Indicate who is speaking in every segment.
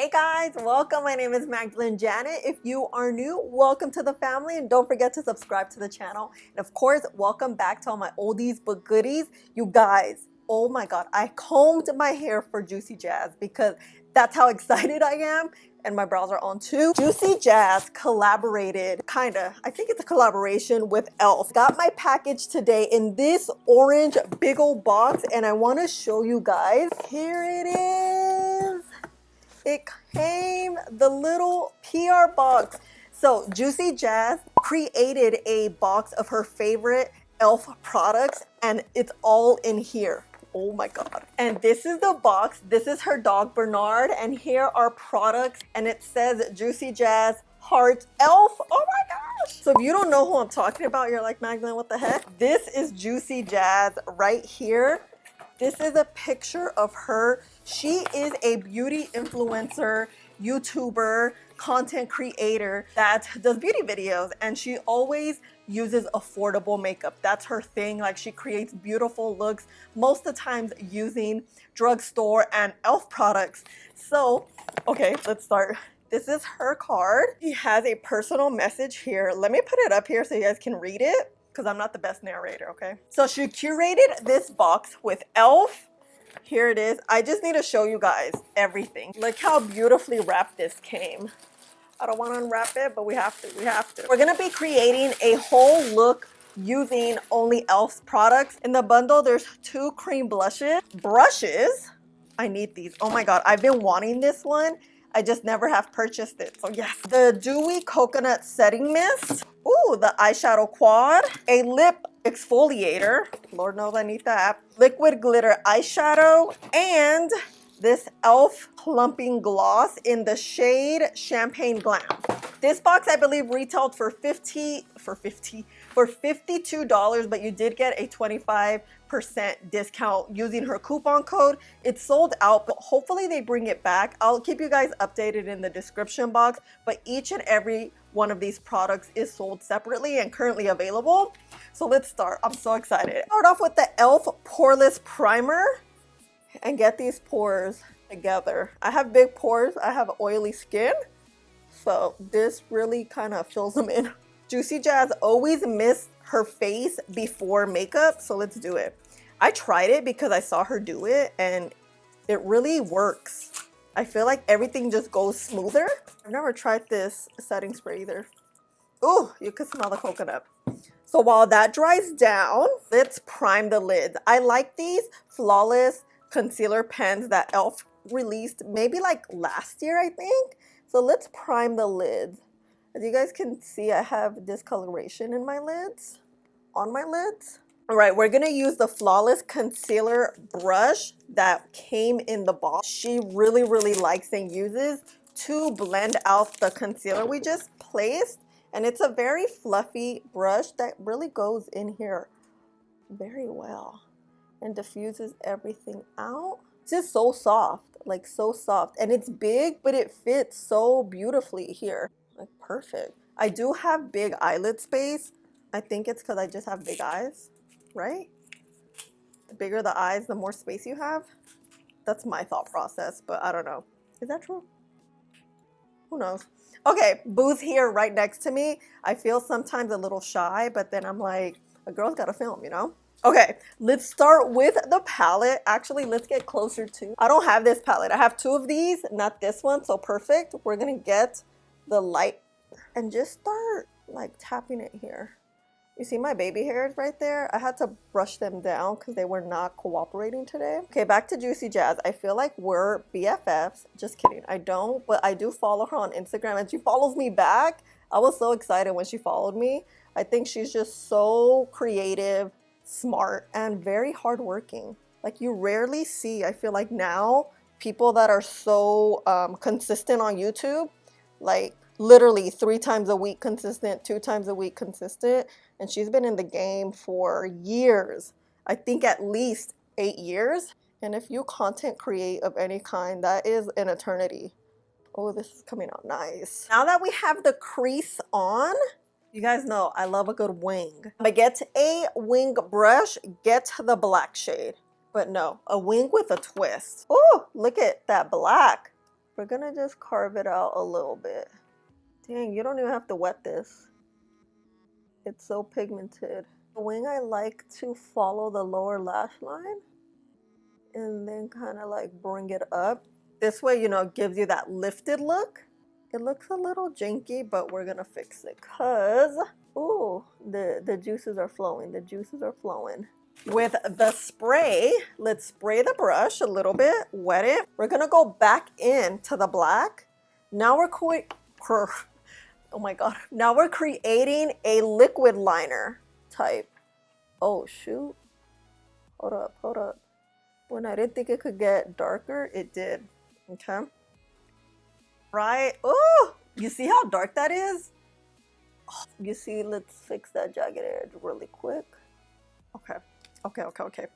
Speaker 1: Hey guys, welcome. My name is MagdalineJanet. If you are new, welcome to the family and don't forget to subscribe to the channel. And of course, welcome back to all my oldies but goodies. You guys, oh my god, I combed my hair for JuicyJas because that's how excited I am. And my brows are on too. JuicyJas collaborated, I think it's a collaboration with E.L.F. Got my package today in this orange big old box and I want to show you guys. Here it is. It came the little PR box. So JuicyJas created a box of her favorite E.L.F. products and it's all in here. Oh my god. And this is the box. This is her dog Bernard and here are products and it says JuicyJas heart E.L.F. Oh my gosh. So if you don't know who I'm talking about, you're like, Magdalene, what the heck? This is JuicyJas right here. This is a picture of her. She is a beauty influencer, YouTuber, content creator that does beauty videos and she always uses affordable makeup. That's her thing. Like she creates beautiful looks most of the times using drugstore and E.L.F. products. So, okay, let's start. This is her card. She has a personal message here. Let me put it up here so you guys can read it because I'm not the best narrator, okay? So she curated this box with E.L.F. Here it is. I just need to show you guys everything. Look how beautifully wrapped this came. I don't want to unwrap it, but we have to. We're gonna be creating a whole look using only E.L.F.'s products. In the bundle, there's 2 cream blushes. Brushes, I need these. Oh my god, I've been wanting this one. I just never have purchased it, so yes. The Dewy Coconut Setting Mist. Ooh, the eyeshadow quad. A lip exfoliator. Lord knows I need that. Liquid glitter eyeshadow. And this E.L.F. plumping gloss in the shade Champagne Glam. This box I believe retailed for $52, but you did get a 25% discount using her coupon code. It's sold out, but hopefully they bring it back. I'll keep you guys updated in the description box, but each and every one of these products is sold separately and currently available. So let's start. I'm so excited. Start off with the E.L.F. Poreless Primer and get these pores together. I have big pores. I have oily skin, so this really kind of fills them in. JuicyJas always miss her face before makeup, so let's do it. I tried it because I saw her do it and it really works. I feel like everything just goes smoother. I've never tried this setting spray either. Ooh, you can smell the coconut. So while that dries down, let's prime the lids. I like these Flawless concealer pens that E.L.F. released maybe like last year, I think. So let's prime the lids. As you guys can see, I have discoloration in my lids, on my lids. All right, we're gonna use the Flawless concealer brush that came in the box. She really likes and uses to blend out the concealer we just placed. And it's a very fluffy brush that really goes in here very well and diffuses everything out. It's just so soft, like so soft. And it's big, but it fits so beautifully here. Like perfect. I do have big eyelid space. I think it's because I just have big eyes, right? The bigger the eyes, the more space you have. That's my thought process, but I don't know. Is that true? Who knows? Okay, Boo's here right next to me. I feel sometimes a little shy, but then I'm like, a girl's gotta film, you know? Okay, let's start with the palette. Actually, let's get closer to. I don't have this palette. I have 2 of these, not this one, so perfect. We're gonna get the light and just start like tapping it here. You see my baby hairs right there? I had to brush them down because they were not cooperating today. Okay, back to JuicyJas. I feel like we're BFFs. Just kidding. I don't, but I do follow her on Instagram and she follows me back. I was so excited when she followed me. I think she's just so creative, smart, and very hardworking. Like you rarely see, I feel like now, people that are so consistent on YouTube, like literally 3 times a week consistent, 2 times a week consistent. And she's been in the game for years. I think at least 8 years. And if you content create of any kind, that is an eternity. Oh, this is coming out nice. Now that we have the crease on, you guys know I love a good wing. But get a wing brush, get the black shade. But no, a wing with a twist. Oh, look at that black. We're gonna just carve it out a little bit. Dang, you don't even have to wet this. It's so pigmented. The wing, I like to follow the lower lash line and then kind of like bring it up. This way, you know, it gives you that lifted look. It looks a little janky, but we're gonna fix it because, ooh, the juices are flowing. The juices are flowing. With the spray, let's spray the brush a little bit, wet it. We're gonna go back into the black. Now oh my God. Now we're creating a liquid liner type. Oh shoot. Hold up, hold up. When I didn't think it could get darker, it did. Okay. Right. Oh, you see how dark that is? Oh, you see, let's fix that jagged edge really quick. Okay. Okay.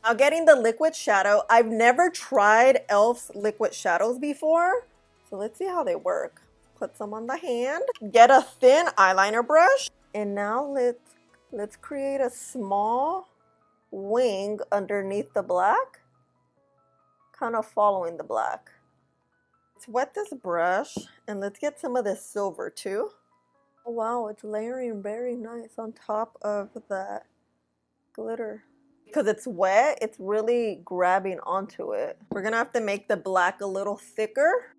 Speaker 1: Now getting the liquid shadow. I've never tried E.L.F's liquid shadows before. So let's see how they work. Put some on the hand. Get a thin eyeliner brush. And now let's create a small wing underneath the black. Kind of following the black. Let's wet this brush and let's get some of this silver too. Oh wow, it's layering very nice on top of that glitter. Because it's wet, it's really grabbing onto it. We're gonna have to make the black a little thicker.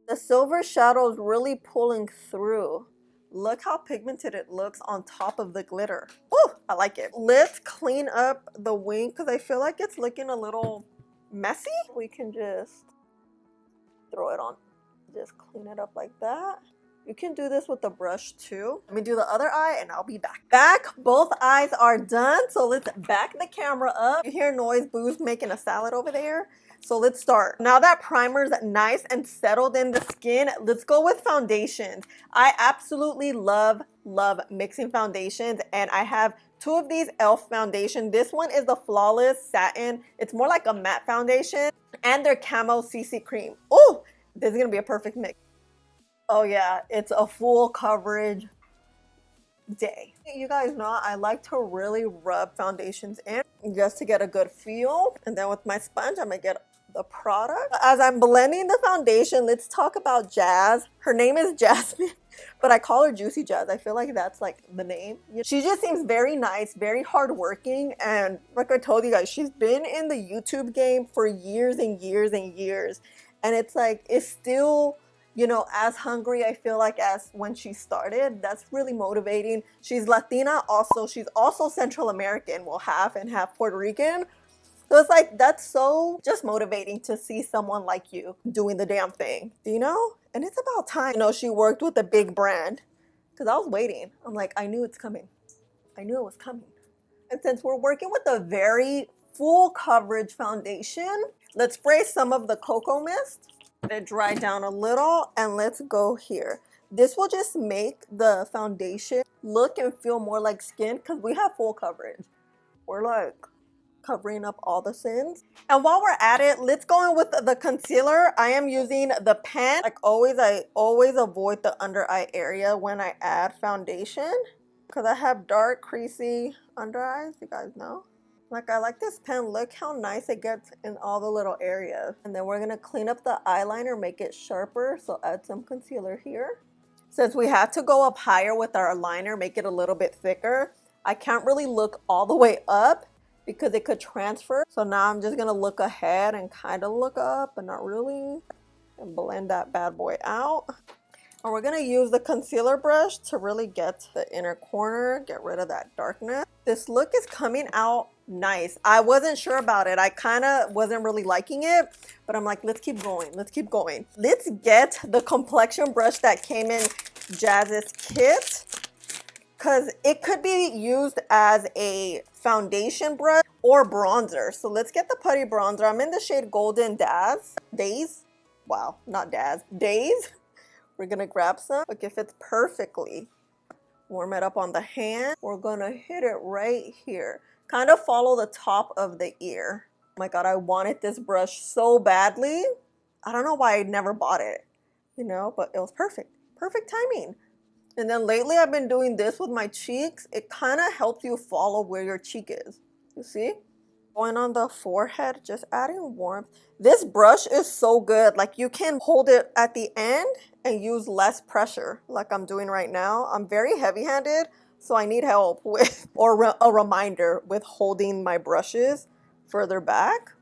Speaker 1: The silver shadow is really pulling through. Look how pigmented it looks on top of the glitter. Oh, I like it. Let's clean up the wing because I feel like it's looking a little messy. We can just throw it on. Just clean it up like that. You can do this with the brush too. Let me do the other eye and I'll be back. Both eyes are done. So let's back the camera up. You hear noise, Boo's making a salad over there. So let's start. Now that primer's nice and settled in the skin, let's go with foundations. I absolutely love mixing foundations, and I have two of these E.L.F. foundation. This one is the Flawless Satin. It's more like a matte foundation, and their Camo CC Cream. Oh, this is gonna be a perfect mix. Oh yeah, it's a full coverage day. You guys know I like to really rub foundations in just to get a good feel, and then with my sponge I'm gonna get the product. As I'm blending the foundation, let's talk about Jazz. Her name is Jasmine, but I call her JuicyJas. I feel like that's like the name. She just seems very nice, very hardworking, and like I told you guys, she's been in the YouTube game for years and years and years, and it's like it's still, you know, as hungry, I feel like, as when she started. That's really motivating. She's Latina also. She's also Central American, well, half and half Puerto Rican. So it's like, that's so just motivating to see someone like you doing the damn thing, you know? And it's about time, you know, she worked with a big brand, because I was waiting. I'm like, I knew it's coming. I knew it was coming. And since we're working with a very full coverage foundation, let's spray some of the cocoa mist. Let it dry down a little, and let's go here. This will just make the foundation look and feel more like skin because we have full coverage. We're like covering up all the sins. And while we're at it, let's go in with the concealer. I am using the pen. Like always, I always avoid the under eye area when I add foundation because I have dark, creasy under eyes, you guys know. Like, I like this pen. Look how nice it gets in all the little areas. And then we're gonna clean up the eyeliner, make it sharper. So add some concealer here. Since we had to go up higher with our liner, make it a little bit thicker, I can't really look all the way up because it could transfer. So now I'm just gonna look ahead and kind of look up, but not really. And blend that bad boy out. And we're gonna use the concealer brush to really get to the inner corner, get rid of that darkness. This look is coming out nice. I wasn't sure about it. I kind of wasn't really liking it, but I'm like, let's keep going. Let's keep going. Let's get the complexion brush that came in Jazz's kit, because it could be used as a foundation brush or bronzer. So let's get the putty bronzer. I'm in the shade Golden Days. Wow, not Daz. Days. We're gonna grab some. Look, it fits perfectly. Warm it up on the hand. We're gonna hit it right here. Kind of follow the top of the ear. Oh my God, I wanted this brush so badly. I don't know why I never bought it, you know, but it was perfect. Perfect timing. And then lately I've been doing this with my cheeks. It kind of helps you follow where your cheek is. You see? Going on the forehead, just adding warmth. This brush is so good. Like you can hold it at the end and use less pressure like I'm doing right now. I'm very heavy-handed, so I need help with, or a reminder with holding my brushes further back.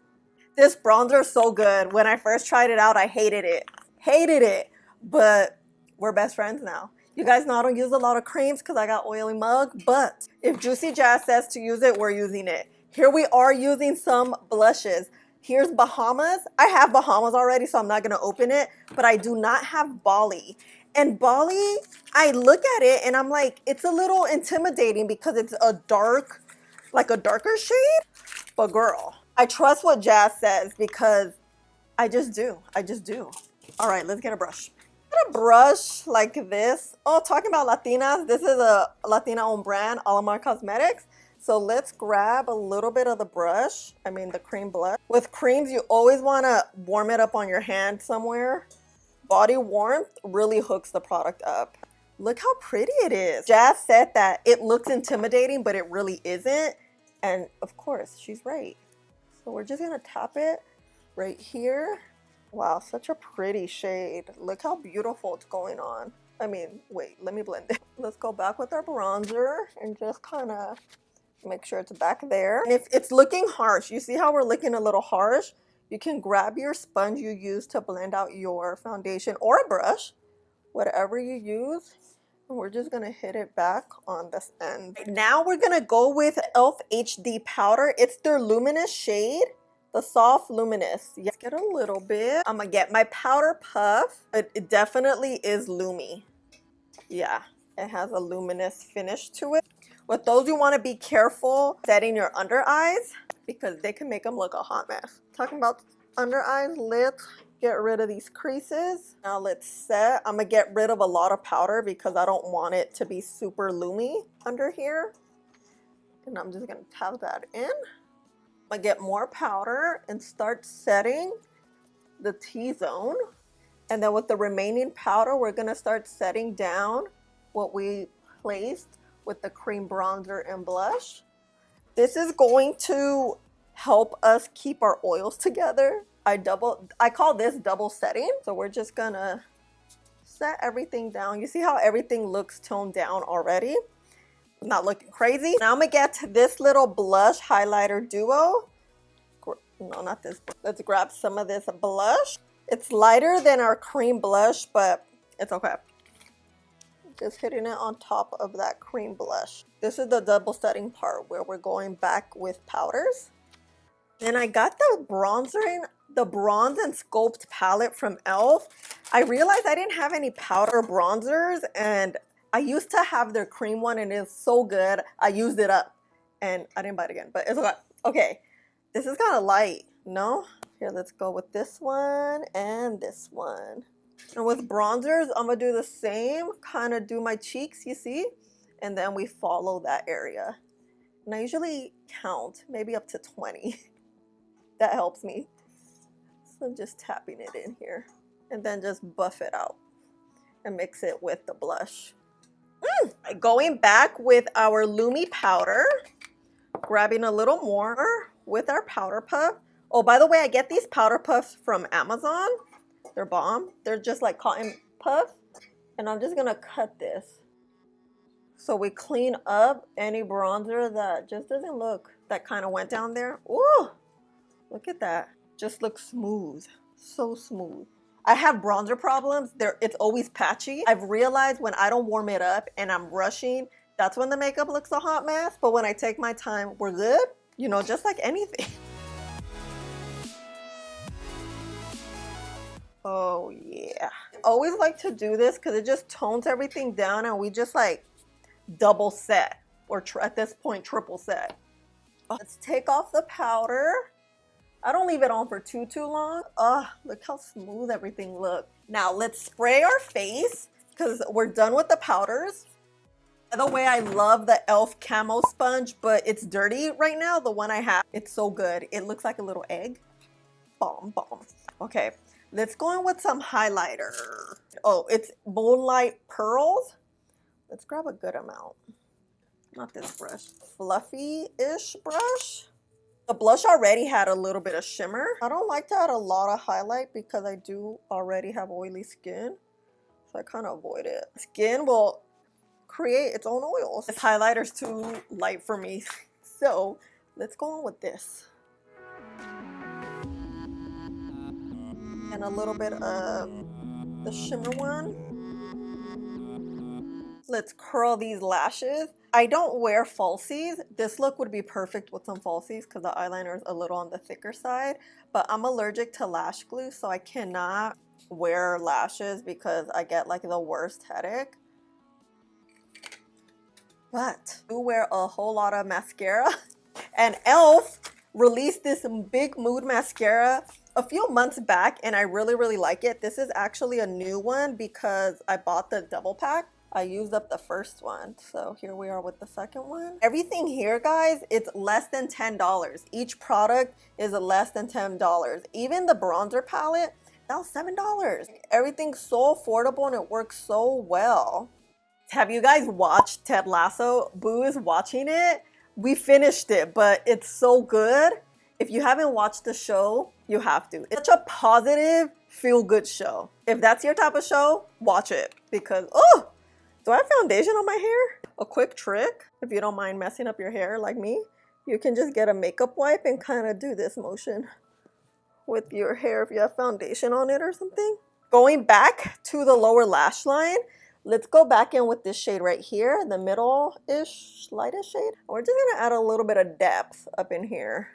Speaker 1: This bronzer is so good. When I first tried it out, I hated it. Hated it. But we're best friends now. You guys know I don't use a lot of creams because I got oily mug, but if JuicyJas says to use it, we're using it. Here we are using some blushes. Here's Bahamas. I have Bahamas already, so I'm not gonna open it, but I do not have Bali. And Bali, I look at it and I'm like, it's a little intimidating because it's a dark, like a darker shade, but girl, I trust what Jazz says because I just do. I just do. All right, let's get a brush. Get a brush like this. Oh, talking about Latinas, this is a Latina-owned brand, Ahh Cosmetics. So let's grab a little bit of the brush, the cream blush. With creams, you always want to warm it up on your hand somewhere. Body warmth really hooks the product up. Look how pretty it is. Jazz said that it looks intimidating, but it really isn't. And of course, she's right. So we're just gonna tap it right here. Wow, such a pretty shade. Look how beautiful it's going on. Wait, let me blend it. Let's go back with our bronzer and just kind of make sure it's back there. And if it's looking harsh, you see how we're looking a little harsh? You can grab your sponge you use to blend out your foundation or a brush, whatever you use. And we're just gonna hit it back on this end. Now we're gonna go with E.L.F. HD powder. It's their luminous shade, the soft luminous. Yes, get a little bit. I'm gonna get my powder puff. It definitely is loomy. Yeah, it has a luminous finish to it. With those, you want to be careful setting your under eyes because they can make them look a hot mess. Talking about under eyes, let's get rid of these creases. Now let's set. I'm gonna get rid of a lot of powder because I don't want it to be super loomy under here. And I'm just gonna tap that in. I'm gonna get more powder and start setting the T-zone. And then with the remaining powder, we're gonna start setting down what we placed with the cream bronzer and blush. This is going to help us keep our oils together. I call this double setting. So we're just gonna set everything down. You see how everything looks toned down already? Not looking crazy. Now I'm gonna get to this little blush highlighter duo. No, not this. Let's grab some of this blush. It's lighter than our cream blush, but it's okay. Just hitting it on top of that cream blush. This is the double setting part where we're going back with powders. And I got the bronzer, the Bronze and Sculpt palette from E.L.F. I realized I didn't have any powder bronzers, and I used to have their cream one and it's so good. I used it up and I didn't buy it again, but it's okay. Okay, this is kind of light, no? Here, let's go with this one and this one. And with bronzers, I'm gonna do the same, kind of do my cheeks, you see? And then we follow that area. And I usually count, maybe up to 20. That helps me. So I'm just tapping it in here. And then just buff it out and mix it with the blush. Going back with our Lumi powder, grabbing a little more with our powder puff. Oh, by the way, I get these powder puffs from Amazon. They're bomb. They're just like cotton puff. And I'm just gonna cut this. So we clean up any bronzer that just doesn't look, that kind of went down there. Ooh, look at that. Just looks smooth, so smooth. I have bronzer problems. It's always patchy. I've realized when I don't warm it up and I'm rushing, that's when the makeup looks a hot mess. But when I take my time, we're good. You know, just like anything. Oh yeah. I always like to do this because it just tones everything down and we just like double set or at this point triple set. Let's take off the powder. I don't leave it on for too long. Look how smooth everything looks. Now let's spray our face because we're done with the powders. By the way, I love the E.L.F. camo sponge, but it's dirty right now. The one I have, it's so good. It looks like a little egg. Bomb. Okay. Let's go in with some highlighter. Oh, it's Moonlight Pearls. Let's grab a good amount. Not this brush. Fluffy-ish brush. The blush already had a little bit of shimmer. I don't like to add a lot of highlight because I do already have oily skin. So I kind of avoid it. Skin will create its own oils. This highlighter's too light for me. So let's go on with this. And a little bit of the shimmer one. Let's curl these lashes. I don't wear falsies. This look would be perfect with some falsies because the eyeliner is a little on the thicker side, but I'm allergic to lash glue, so I cannot wear lashes because I get like the worst headache. But I do wear a whole lot of mascara, and E.L.F released this big Mood Mascara a few months back, and I really like it. This is actually a new one because I bought the double pack. I used up the first one, so here we are with the second one. Everything here, guys, it's less than $10. Each product is less than $10. Even the bronzer palette, that was $7. Everything's so affordable and it works so well. Have you guys watched Ted Lasso? Boo is watching it. We finished it, but it's so good. If you haven't watched the show, you have to. It's such a positive, feel-good show. If that's your type of show, watch it because, oh, do I have foundation on my hair? A quick trick, if you don't mind messing up your hair like me, you can just get a makeup wipe and kind of do this motion with your hair if you have foundation on it or something. Going back to the lower lash line, let's go back in with this shade right here, the middle-ish, lightest shade. We're just gonna add a little bit of depth up in here.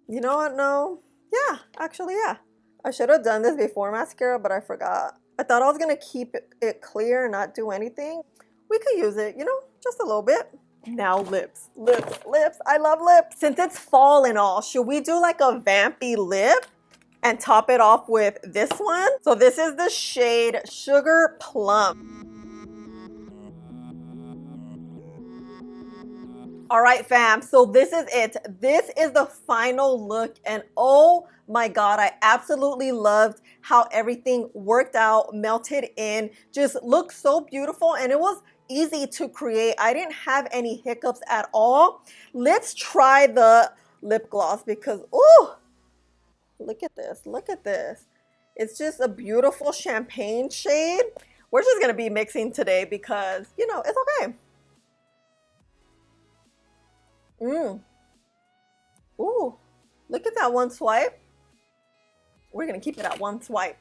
Speaker 1: You know what, no, yeah, actually, yeah. I should have done this before mascara, but I forgot. I thought I was gonna keep it clear and not do anything. We could use it, you know, just a little bit. Now lips. I love lips. Since it's fall and all, should we do like a vampy lip and top it off with this one? So this is the shade Sugar Plum. All right, fam, so this is it. This is the final look, and oh my God, I absolutely loved how everything worked out, melted in, just looked so beautiful, and it was easy to create. I didn't have any hiccups at all. Let's try the lip gloss because, oh, look at this, look at this. It's just a beautiful champagne shade. We're just gonna be mixing today because, you know, it's okay. Ooh, look at that one swipe. We're gonna keep it at one swipe.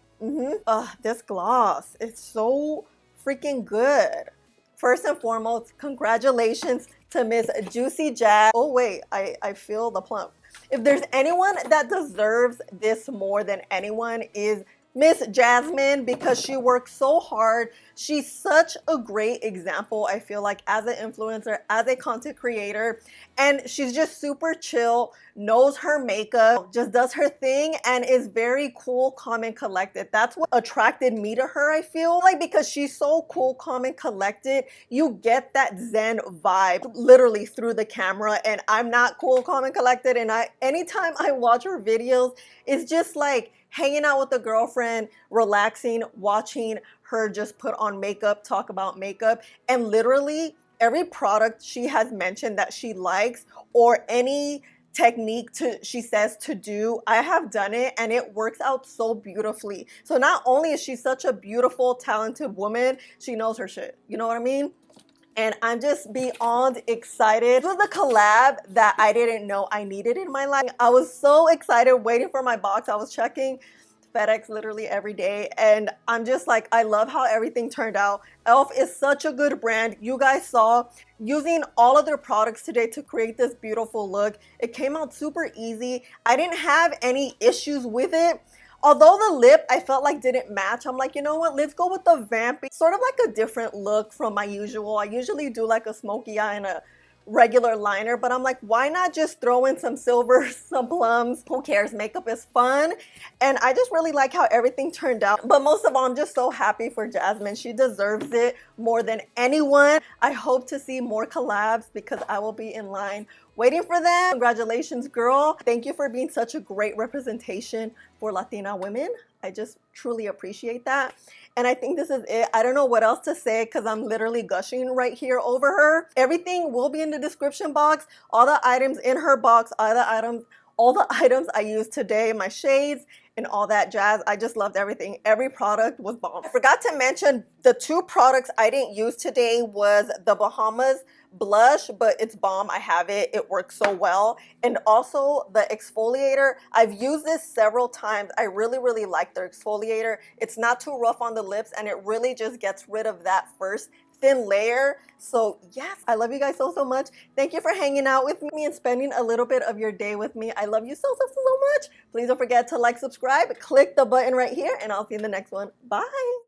Speaker 1: This gloss, it's so freaking good. First and foremost, congratulations to Miss JuicyJas. Oh wait, I feel the plump. If there's anyone that deserves this more than anyone is Miss Jasmine, because she works so hard. She's such a great example, I feel like, as an influencer, as a content creator, and she's just super chill, knows her makeup, just does her thing, and is very cool, calm, and collected. That's what attracted me to her, I feel like, because she's so cool, calm, and collected. You get that Zen vibe literally through the camera, and I'm not cool, calm, and collected, and anytime I watch her videos, it's just like hanging out with a girlfriend, relaxing, watching her just put on makeup, talk about makeup, and literally every product she has mentioned that she likes or any technique she says to do, I have done it and it works out so beautifully. So not only is she such a beautiful, talented woman, she knows her shit. You know what I mean? And I'm just beyond excited. This was a collab that I didn't know I needed in my life. I was so excited waiting for my box. I was checking FedEx literally every day, and I'm just like, I love how everything turned out. E.L.F is such a good brand. You guys saw using all of their products today to create this beautiful look. It came out super easy. I didn't have any issues with it. Although the lip I felt like didn't match, I'm like, you know what, let's go with the vampy, sort of like a different look from my usual. I usually do like a smoky eye and a regular liner, but I'm like, why not just throw in some silver, some plums? Who cares? Makeup is fun. And I just really like how everything turned out. But most of all, I'm just so happy for Jasmine. She deserves it more than anyone. I hope to see more collabs because I will be in line waiting for them. Congratulations, girl. Thank you for being such a great representation for Latina women. I just truly appreciate that. And I think this is it. I don't know what else to say because I'm literally gushing right here over her. Everything will be in the description box. All the items in her box, all the items I used today, my shades and all that jazz. I just loved everything. Every product was bomb. I forgot to mention the 2 products I didn't use today was the Bahamas blush, but it's bomb. I have it. It works so well. And also the exfoliator. I've used this several times. I really like their exfoliator. It's not too rough on the lips and it really just gets rid of that first thin layer. So yes, I love you guys so much. Thank you for hanging out with me and spending a little bit of your day with me. I love you so much. Please don't forget to like, subscribe, click the button right here, and I'll see you in the next one. Bye.